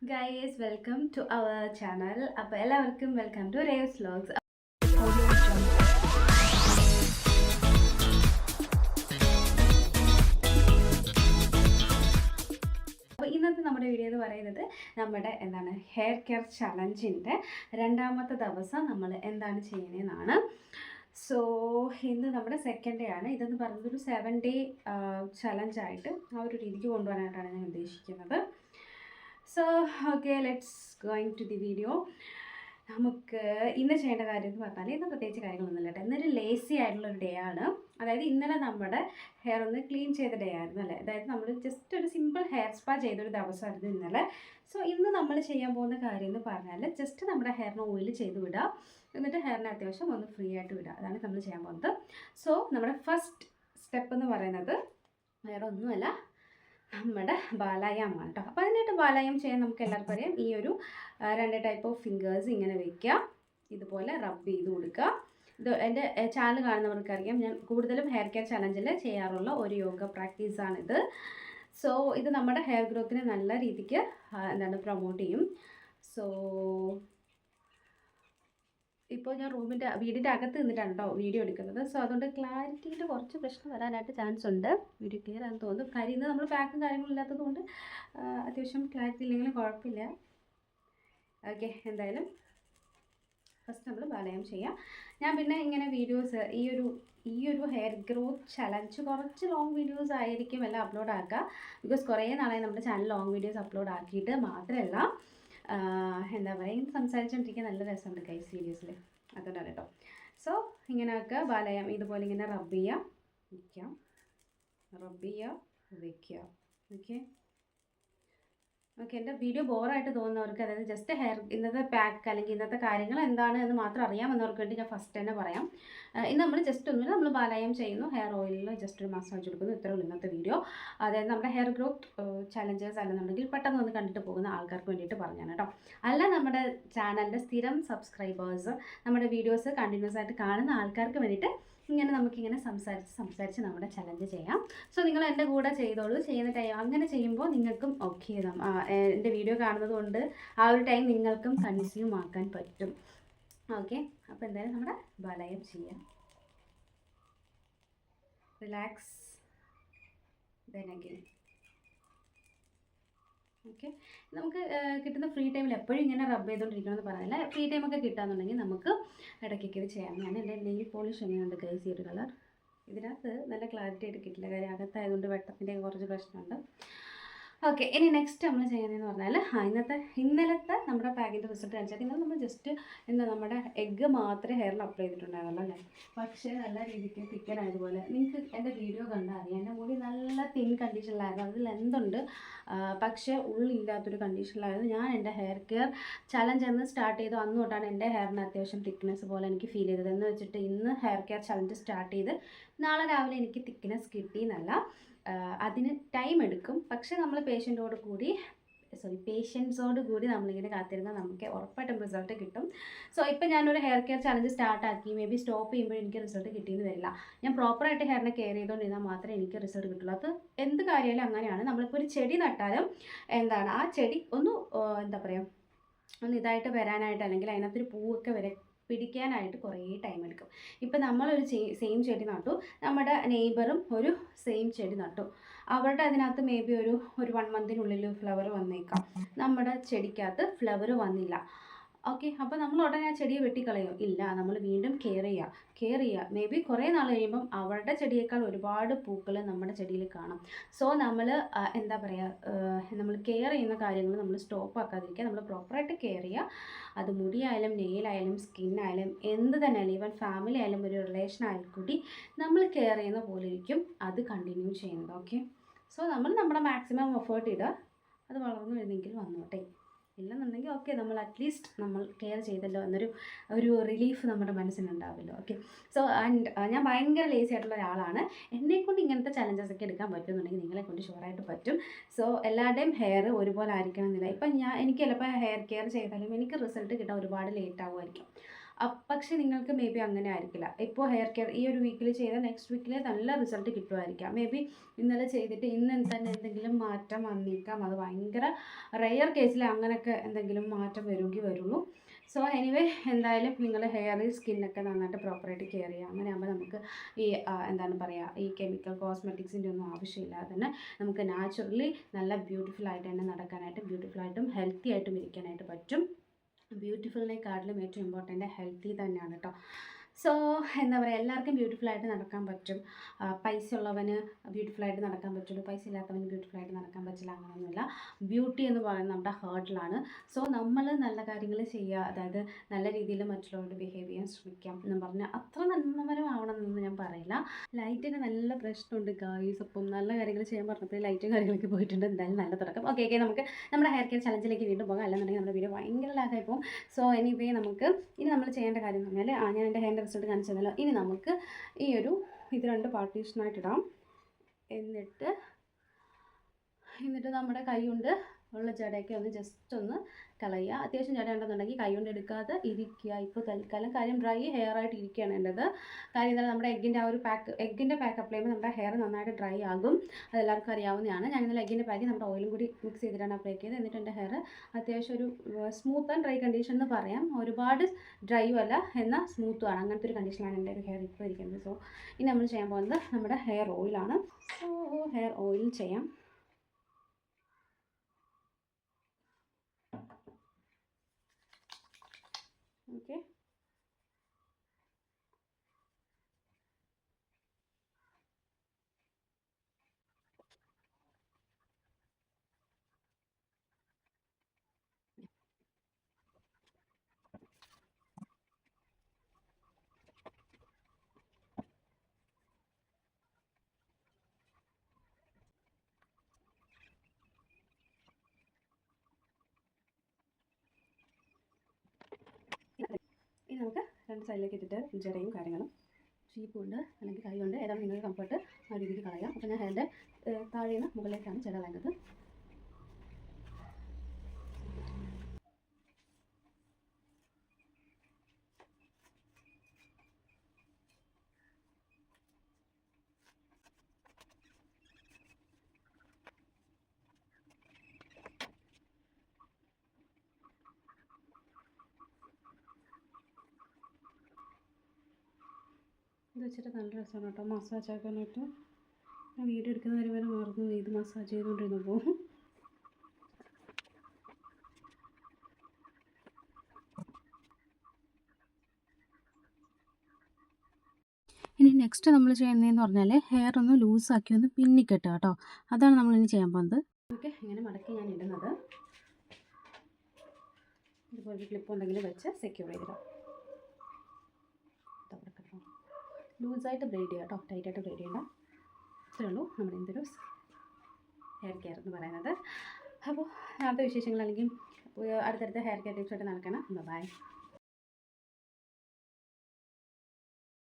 Guys, welcome to our channel. അപ്പോൾ എല്ലാവർക്കും welcome to റേവ്സ് vlogs. അപ്പോൾ ഇന്നത്തെ നമ്മുടെ വീഡിയോ എന്ന് പറയുന്നത് നമ്മുടെ ഹെയർ കെയർ ചലഞ്ചിൻ്റെ രണ്ടാമത്തെ ദിവസം നമ്മൾ എന്താണ് ചെയ്യുന്നതെന്നാണ്. സോ ഇന്ന് നമ്മുടെ സെക്കൻഡ് ഡേ ആണ്. ഇതെന്ന് പറയുന്നത് ഒരു 7 ഡേ ചലഞ്ചായിട്ട് ആ ഒരു രീതിക്ക് കൊണ്ടുപോകാനായിട്ടാണ് ഞാൻ ഉദ്ദേശിക്കുന്നത്. So okay, let's going to the video. നമുക്ക് ഇന്ന് ചെയ്യേണ്ട കാര്യം എന്ന് പറഞ്ഞാൽ ഇന്ന് പ്രത്യേകിച്ച് കാര്യങ്ങളൊന്നുമില്ല കേട്ടോ. ഇന്നൊരു ലേസി ആയിട്ടുള്ളൊരു ഡേ ആണ്. അതായത് ഇന്നലെ നമ്മുടെ ഹെയർ ഒന്ന് ക്ലീൻ ചെയ്ത ഡേ ആയിരുന്നു അല്ലേ. അതായത് നമ്മൾ ജസ്റ്റ് ഒരു സിമ്പിൾ ഹെയർ സ്പാ ചെയ്തൊരു ദിവസമായിരുന്നു ഇന്നലെ. സോ ഇന്ന് നമ്മൾ ചെയ്യാൻ പോകുന്ന കാര്യം എന്ന് പറഞ്ഞാൽ ജസ്റ്റ് നമ്മുടെ ഹെയറിന് ഓയിൽ ചെയ്ത് വിടുക, എന്നിട്ട് ഹെയറിനെ അത്യാവശ്യം ഒന്ന് ഫ്രീ ആയിട്ട് വിടുക. അതാണ് നമ്മൾ ചെയ്യാൻ പോകുന്നത്. സോ നമ്മുടെ ഫസ്റ്റ് സ്റ്റെപ്പ് എന്ന് പറയുന്നത് വേറെ ഒന്നുമല്ല, നമ്മുടെ ബാലായമാണ് കേട്ടോ. അപ്പോൾ അതിനായിട്ട് ബാലായം ചെയ്യാൻ നമുക്ക് എല്ലാവർക്കും അറിയാം. ഈ ഒരു 2 ടൈപ്പ് ഓഫ് ഫിംഗേഴ്സ് ഇങ്ങനെ വെക്കുക, ഇതുപോലെ റബ്ബ് ചെയ്ത് കൊടുക്കുക. ഇത് എൻ്റെ ചാനൽ കാണുന്നവർക്കറിയാം, ഞാൻ കൂടുതലും ഹെയർ കെയർ ചലഞ്ചിൽ ചെയ്യാറുള്ള ഒരു യോഗ പ്രാക്ടീസാണിത്. സോ ഇത് നമ്മുടെ ഹെയർ ഗ്രോത്തിനെ നല്ല രീതിക്ക് പ്രൊമോട്ട് ചെയ്യും. സോ ഇപ്പോൾ ഞാൻ വീടിൻ്റെ അകത്ത് നിന്നിട്ടാണ് കേട്ടോ വീഡിയോ എടുക്കുന്നത്. സോ അതുകൊണ്ട് ക്ലാരിറ്റിയിൽ കുറച്ച് പ്രശ്നം വരാനായിട്ട് ചാൻസ് ഉണ്ട്. വീഡിയോ ക്ലിയർ ആണെന്ന് തോന്നുന്നു. കാര്യം ഇന്ന് നമ്മൾ പാക്കും കാര്യങ്ങളും ഇല്ലാത്തത് കൊണ്ട് അത്യാവശ്യം ക്ലാരിറ്റി ഇല്ലെങ്കിലും കുഴപ്പമില്ല. ഓക്കെ, എന്തായാലും ഫസ്റ്റ് നമ്മൾ ബാലയം ചെയ്യാം. ഞാൻ പിന്നെ ഇങ്ങനെ വീഡിയോസ് ഈ ഒരു ഹെയർ ഗ്രോത്ത് ചലഞ്ച് കുറച്ച് ലോങ് വീഡിയോസ് ആയിരിക്കും എല്ലാം അപ്ലോഡ് ആക്കുക. ബിക്കോസ് കുറേ നാളായി നമ്മുടെ ചാനൽ ലോങ് വീഡിയോസ് അപ്ലോഡ് ആക്കിയിട്ട്. മാത്രമല്ല എന്താ പറയുക, സംസാരിച്ചുകൊണ്ടിരിക്കാൻ നല്ല രസമുണ്ട് ഗൈസ് വീഡിയോസിൽ, അതുകൊണ്ടാണ് കേട്ടോ. സോ ഇങ്ങനെയൊക്കെ ബാലയം ഇതുപോലെ ഇങ്ങനെ റബ്ബ് ചെയ്യുക, വയ്ക്കാം, റബ്ബ് ചെയ്യുക, വയ്ക്കുക. ഓക്കെ ഓക്കെ എൻ്റെ വീഡിയോ ബോറായിട്ട് തോന്നുന്നവർക്ക്, അതായത് ജസ്റ്റ് ഹെയർ ഇന്നത്തെ പാക്ക് അല്ലെങ്കിൽ ഇന്നത്തെ കാര്യങ്ങൾ എന്താണ് എന്ന് മാത്രം അറിയാമെന്നവർക്ക് വേണ്ടി ഞാൻ ഫസ്റ്റ് തന്നെ പറയാം. ഇന്ന് നമ്മൾ ജസ്റ്റ് ഒന്നുമില്ല, നമ്മൾ ബാലയം ചെയ്യുന്നു, ഹെയർ ഓയിലിൽ ജസ്റ്റ് ഒരു മസാജ് കൊടുക്കുന്നു, ഇത്രേ ഉള്ളൂ ഇന്നത്തെ വീഡിയോ. അതായത് നമ്മുടെ ഹെയർ ഗ്രോത്ത് ചലഞ്ചേഴ്സ് അല്ലെന്നുണ്ടെങ്കിൽ പെട്ടെന്ന് ഒന്ന് കണ്ടിട്ട് പോകുന്ന ആൾക്കാർക്ക് വേണ്ടിയിട്ട് പറഞ്ഞാണ് കേട്ടോ. അല്ല നമ്മുടെ ചാനലിൻ്റെ സ്ഥിരം സബ്സ്ക്രൈബേഴ്സ്, നമ്മുടെ വീഡിയോസ് കണ്ടിന്യൂസ് ആയിട്ട് കാണുന്ന ആൾക്കാർക്ക് വേണ്ടിയിട്ട് ഇങ്ങനെ നമുക്കിങ്ങനെ സംസാരിച്ച് നമ്മുടെ ചലഞ്ച് ചെയ്യാം. സോ നിങ്ങൾ എൻ്റെ കൂടെ ചെയ്തോളൂ. ചെയ്യുന്ന ടൈം അങ്ങനെ ചെയ്യുമ്പോൾ നിങ്ങൾക്കും ഓക്കെ, എൻ്റെ വീഡിയോ കാണുന്നത് കൊണ്ട് ആ ഒരു ടൈം നിങ്ങൾക്കും കൺസ്യൂം ആക്കാൻ പറ്റും. ഓക്കെ, അപ്പോൾ എന്തായാലും നമ്മുടെ ബാലയം ചെയ്യാം. Relax, then again. ഓക്കെ, നമുക്ക് കിട്ടുന്ന ഫ്രീ ടൈമിൽ എപ്പോഴും ഇങ്ങനെ റബ്ബ് ചെയ്തുകൊണ്ടിരിക്കണമെന്ന് പറഞ്ഞില്ല. ഫ്രീ ടൈമൊക്കെ കിട്ടുകയെന്നുണ്ടെങ്കിൽ നമുക്ക് ഇടയ്ക്കൊക്കെ ഇത് ചെയ്യാം. ഞാൻ എൻ്റെ നെയിൽ പോളിഷ് എങ്ങനെയുണ്ട് ഗൈസ്, ഈ ഒരു കളർ ഇതിനകത്ത് നല്ല ക്ലാരിറ്റി ആയിട്ട് കിട്ടില്ല, കാര്യം അകത്തായതുകൊണ്ട് വെട്ടത്തിൻ്റെ കുറച്ച് പ്രശ്നമുണ്ട്. ഓക്കെ, ഇനി നെക്സ്റ്റ് നമ്മൾ ചെയ്യുന്നതെന്ന് പറഞ്ഞാൽ ഇന്നലത്തെ നമ്മുടെ പാക്കിൻ്റെ റിസൾട്ട് കാണിച്ചാൽ ഇന്നലെ നമ്മൾ ജസ്റ്റ് നമ്മുടെ എഗ്ഗ് മാത്രമേ ഹെയറിൽ അപ്ലൈ ചെയ്തിട്ടുണ്ടായിരുന്നുള്ളൂ അല്ലേ. പക്ഷേ നല്ല രീതിക്ക് തിക്കനായതുപോലെ നിങ്ങൾക്ക് എൻ്റെ വീഡിയോ കണ്ടാൽ അറിയാം, എൻ്റെ മുടി നല്ല തിൻ കണ്ടീഷനിലായിരുന്നു. അതിൽ എന്തുണ്ട്, പക്ഷേ ഉള്ളില്ലാത്തൊരു കണ്ടീഷനിലായിരുന്നു. ഞാൻ എൻ്റെ ഹെയർ കെയർ ചലഞ്ച് എന്ന് സ്റ്റാർട്ട് ചെയ്തു അന്ന് തൊട്ടാണ് എൻ്റെ ഹെയറിന് അത്യാവശ്യം തിക്നെസ് പോലെ എനിക്ക് ഫീൽ ചെയ്തത്. എന്ന് വെച്ചിട്ട് ഇന്ന് ഹെയർ കെയർ ചലഞ്ച് സ്റ്റാർട്ട് ചെയ്ത് നാളെ രാവിലെ എനിക്ക് തിക്നെസ് കിട്ടിയെന്നല്ല, അതിന് ടൈം എടുക്കും. പക്ഷേ നമ്മൾ പേഷ്യൻസോട് കൂടി നമ്മളിങ്ങനെ കാത്തിരുന്നാൽ നമുക്ക് ഉറപ്പായിട്ടും റിസൾട്ട് കിട്ടും. സോ ഇപ്പം ഞാനൊരു ഹെയർ കെയർ ചലഞ്ച് സ്റ്റാർട്ടാക്കി മേ ബി സ്റ്റോപ്പ് ചെയ്യുമ്പോൾ എനിക്ക് റിസൾട്ട് കിട്ടിയെന്ന് വരില്ല. ഞാൻ പ്രോപ്പറായിട്ട് ഹെയറിനെ കെയർ ചെയ്തുകൊണ്ടിരുന്നാൽ മാത്രമേ എനിക്ക് റിസൾട്ട് കിട്ടുള്ളൂ. അത് എന്ത് കാര്യമായാലും അങ്ങനെയാണ്. നമ്മളിപ്പോൾ ഒരു ചെടി നട്ടാലും ആ ചെടി ഒന്ന് ഒന്ന് ഇതായിട്ട് വരാനായിട്ട്, അല്ലെങ്കിൽ അതിനകത്തൊരു പൂവൊക്കെ പിടിക്കാനായിട്ട് കുറേ ടൈം എടുക്കും. ഇപ്പം നമ്മളൊരു സെയിം ചെടി നട്ടു, നമ്മുടെ നെയ്ബറും ഒരു സെയിം ചെടി നട്ടു, അവരുടെ അതിനകത്ത് മേ ബി ഒരു 1 മന്തിനുള്ളിൽ ഫ്ലവർ വന്നേക്കാം. നമ്മുടെ ചെടിക്കകത്ത് ഫ്ലവർ വന്നില്ല. ഓക്കെ, അപ്പോൾ നമ്മൾ ഉടനെ ആ ചെടിയെ വെട്ടിക്കളയോ? ഇല്ല, നമ്മൾ വീണ്ടും കെയർ ചെയ്യുക. മേ ബി കുറേ നാൾ കഴിയുമ്പം അവരുടെ ചെടിയേക്കാൾ ഒരുപാട് പൂക്കൾ നമ്മുടെ ചെടിയിൽ കാണും. സോ നമ്മൾ നമ്മൾ കെയർ ചെയ്യുന്ന കാര്യങ്ങൾ നമ്മൾ സ്റ്റോപ്പ് ആക്കാതിരിക്കുക. നമ്മൾ പ്രോപ്പറായിട്ട് കെയർ ചെയ്യുക. അത് മുടിയായാലും നെയിലായാലും സ്കിന്നായാലും എന്ത് തന്നെ ആയാലും, ഈവൻ ഫാമിലി ആയാലും ഒരു റിലേഷൻ ആയാലും കൂടി നമ്മൾ കെയർ ചെയ്യുന്ന പോലെ ഇരിക്കും അത് കണ്ടിന്യൂ ചെയ്യുന്നത്. ഓക്കെ, സോ നമ്മൾ നമ്മുടെ മാക്സിമം എഫേർട്ട് ഇടുക. അത് വളർന്നു വരുന്നെങ്കിൽ വന്നോട്ടെ, ഇല്ലെന്നുണ്ടെങ്കിൽ ഓക്കെ, നമ്മൾ അറ്റ്ലീസ്റ്റ് നമ്മൾ കെയർ ചെയ്തല്ലോ എന്നൊരു റിലീഫ് നമ്മുടെ മനസ്സിനുണ്ടാവില്ലോ. ഓക്കെ, സോ ഞാൻ ഭയങ്കര ലേസി ആയിട്ടുള്ള ഒരാളാണ്. എന്നെക്കൊണ്ട് ഇങ്ങനത്തെ ചലഞ്ചസ് ഒക്കെ എടുക്കാൻ പറ്റുമെന്നുണ്ടെങ്കിൽ നിങ്ങളെക്കൊണ്ട് ഷുവറായിട്ട് പറ്റും. സോ എല്ലാവരുടെയും ഹെയർ ഒരുപോലെ ആയിരിക്കണം എന്നില്ല. ഇപ്പം എനിക്ക് ചിലപ്പോൾ ഹെയർ കെയർ ചെയ്താലും എനിക്ക് റിസൾട്ട് കിട്ടാൻ ഒരുപാട് ലേറ്റ് ആവുമായിരിക്കും. പക്ഷേ നിങ്ങൾക്ക് മേ ബി അങ്ങനെ ആയിരിക്കില്ല. ഇപ്പോൾ ഹെയർ കെയർ ഈ ഒരു വീക്കിൽ ചെയ്താൽ നെക്സ്റ്റ് വീക്കിൽ നല്ല റിസൾട്ട് കിട്ടുമായിരിക്കാം. മേ ബി ഇന്നലെ ചെയ്തിട്ട് ഇന്ന് തന്നെ എന്തെങ്കിലും മാറ്റം വന്നേക്കാം. അത് ഭയങ്കര റെയർ കേസിൽ അങ്ങനെയൊക്കെ എന്തെങ്കിലും മാറ്റം വരുള്ളൂ. സോ എനിവേ എന്തായാലും നിങ്ങൾ ഹെയർ സ്കിന്നൊക്കെ നന്നായിട്ട് പ്രോപ്പറായിട്ട് കെയർ ചെയ്യുക. അങ്ങനെയാകുമ്പോൾ നമുക്ക് ഈ എന്താണ് പറയുക, ഈ കെമിക്കൽ കോസ്മെറ്റിക്സിൻ്റെ ഒന്നും ആവശ്യമില്ലാതെ തന്നെ നമുക്ക് നാച്ചുറലി നല്ല ബ്യൂട്ടിഫുൾ ആയിട്ട് തന്നെ നടക്കാനായിട്ട്, ബ്യൂട്ടിഫുള്ളായിട്ടും ഹെൽത്തി ആയിട്ടും ഇരിക്കാനായിട്ട് പറ്റും. ബ്യൂട്ടിഫുളിനെക്കാട്ടിലും ഏറ്റവും ഇമ്പോർട്ടൻ്റ് ഹെൽത്തി തന്നെയാണ് കേട്ടോ. സോ എന്താ പറയുക, എല്ലാവർക്കും ബ്യൂട്ടിഫുള്ളായിട്ട് നടക്കാൻ പറ്റും. പൈസ ഉള്ളവന് ബ്യൂട്ടിഫുള്ളായിട്ട് നടക്കാൻ പറ്റുള്ളൂ, പൈസ ഇല്ലാത്തവന് ബ്യൂട്ടിഫുള്ളായിട്ട് നടക്കാൻ പറ്റില്ല, അങ്ങനെയൊന്നുമില്ല. ബ്യൂട്ടി എന്ന് പറയുന്നത് നമ്മുടെ ഹാർട്ടിലാണ്. സോ നമ്മൾ നല്ല കാര്യങ്ങൾ ചെയ്യുക, അതായത് നല്ല രീതിയിൽ മറ്റുള്ളവരോട് ബിഹേവ് ചെയ്യാൻ ശ്രമിക്കാം എന്നും പറഞ്ഞാൽ അത്ര നന്മപരമാവണമെന്നൊന്നും ഞാൻ പറയില്ല. ലൈറ്റിന് നല്ല പ്രശ്നമുണ്ട് ഗായ്സ്. അപ്പം നല്ല കാര്യങ്ങൾ ചെയ്യാൻ പറഞ്ഞപ്പോൾ ലൈറ്റും കാര്യങ്ങളൊക്കെ പോയിട്ടുണ്ട്. എന്തായാലും നല്ല തുടക്കം. ഓക്കെ നമുക്ക് നമ്മുടെ ഹെയർ കെയർ ചലഞ്ചിലേക്ക് വീണ്ടും പോകാം. അല്ലെന്നുണ്ടെങ്കിൽ നമ്മുടെ വീഡിയോ ഭയങ്കര ലാഗായി പോകും. സോ ഇനി നമ്മൾ ചെയ്യേണ്ട കാര്യം എന്ന് പറഞ്ഞാൽ ഞാൻ എൻ്റെ ഹെയറിൻ്റെ റിസൾട്ട് കാണിച്ചു തന്നല്ലോ. ഇനി നമുക്ക് ഇത് 2 പാർട്ടീഷനായിട്ട് ഇടാം. എന്നിട്ട് നമ്മുടെ കൈ കൊണ്ട് ഉള്ള ജടയൊക്കെ ഒന്ന് ജസ്റ്റ് ഒന്ന് കളയുക. അത്യാവശ്യം ജട ഉണ്ടെന്നുണ്ടെങ്കിൽ കൈ കൊണ്ട് എടുക്കാതെ ഇരിക്കുക. ഇപ്പോൾ തൽക്കാലം കാര്യം ഡ്രൈ ഹെയർ ആയിട്ട് ഇരിക്കുകയാണ് വേണ്ടത്. കാര്യം എന്നാൽ നമ്മുടെ എഗ്ഗിൻ്റെ പാക്ക് അപ്ലൈ ചെയ്യുമ്പോൾ നമ്മുടെ ഹെയർ നന്നായിട്ട് ഡ്രൈ ആകും. അതെല്ലാവർക്കും അറിയാവുന്നതാണ്. ഞാൻ ഇന്നലെ എഗ്ഗിൻ്റെ പാക്ക് നമ്മുടെ ഓയിലും കൂടി മിക്സ് ചെയ്തിട്ടാണ് അപ്ലൈ ചെയ്തത്. എന്നിട്ട് എൻ്റെ ഹെയർ അത്യാവശ്യം ഒരു സ്മൂത്ത് ആൻഡ് ഡ്രൈ കണ്ടീഷൻ എന്ന് പറയാം. ഒരുപാട് ഡ്രൈയും അല്ല, എന്നാൽ സ്മൂത്തും ആണ്. അങ്ങനത്തെ ഒരു കണ്ടീഷനാണ് എൻ്റെ ഒരു ഹെയർ ഇപ്പോൾ ഇരിക്കുന്നത്. സോ ഇനി നമ്മൾ ചെയ്യാൻ പോകുന്നത് നമ്മുടെ ഹെയർ ഓയിലാണ്. സോ ഹെയർ ഓയിൽ ചെയ്യാം. ഓക്കെ, ഇനി നമുക്ക് 2 സൈഡിലേക്ക് ഇട്ടിട്ട് ജടയും കാര്യങ്ങളും ഷീപ്പ് കൊണ്ട് അല്ലെങ്കിൽ കൈ കൊണ്ട് ഏതാണ് നിങ്ങൾക്ക് കംഫർട്ട് ആ രീതിയിൽ കളയാം. അപ്പോൾ ഞാൻ ഹെയറിൻ്റെ താഴെ നിന്ന് മുകളിലേക്കാണ് ജട കളയുന്നത്. ഇത് വെച്ചിട്ട് നല്ല രസമാണ് കേട്ടോ മസാജ് ആക്കാനായിട്ട്. ഞാൻ വീഡിയോ എടുക്കുന്ന കാര്യം വരെ മറന്നു ഇത് മസാജ് ചെയ്തുകൊണ്ടിരുന്നപ്പോൾ. ഇനി നെക്സ്റ്റ് നമ്മൾ ചെയ്യുന്നതെന്ന് പറഞ്ഞാൽ ഹെയർ ഒന്ന് ലൂസാക്കി ഒന്ന് പിന്നിക്കെട്ടുക കേട്ടോ. അതാണ് നമ്മളിനി ചെയ്യാൻ പോകുന്നത്. ഓക്കെ, ഇങ്ങനെ മടക്കി ഞാൻ ഇടുന്നത്. ഇതുപോലെ ക്ലിപ്പ് ഉണ്ടെങ്കിൽ വെച്ച് സെക്യൂർ ചെയ്തിടാം. ലൂസായിട്ട് ബ്രൈഡ് ചെയ്യുക കേട്ടോ, ടൈറ്റായിട്ട് ബ്രൈഡ് ചെയ്യണ്ട. ഇത്രയേ ഉള്ളൂ നമ്മുടെ എന്തൊരു ഹെയർ കെയർ എന്ന് പറയുന്നത്. അപ്പോൾ അടുത്ത വിശേഷങ്ങൾ അല്ലെങ്കിൽ അടുത്തടുത്ത ഹെയർ കെയർ ടിപ്സായിട്ട് നടക്കണം. ബൈ.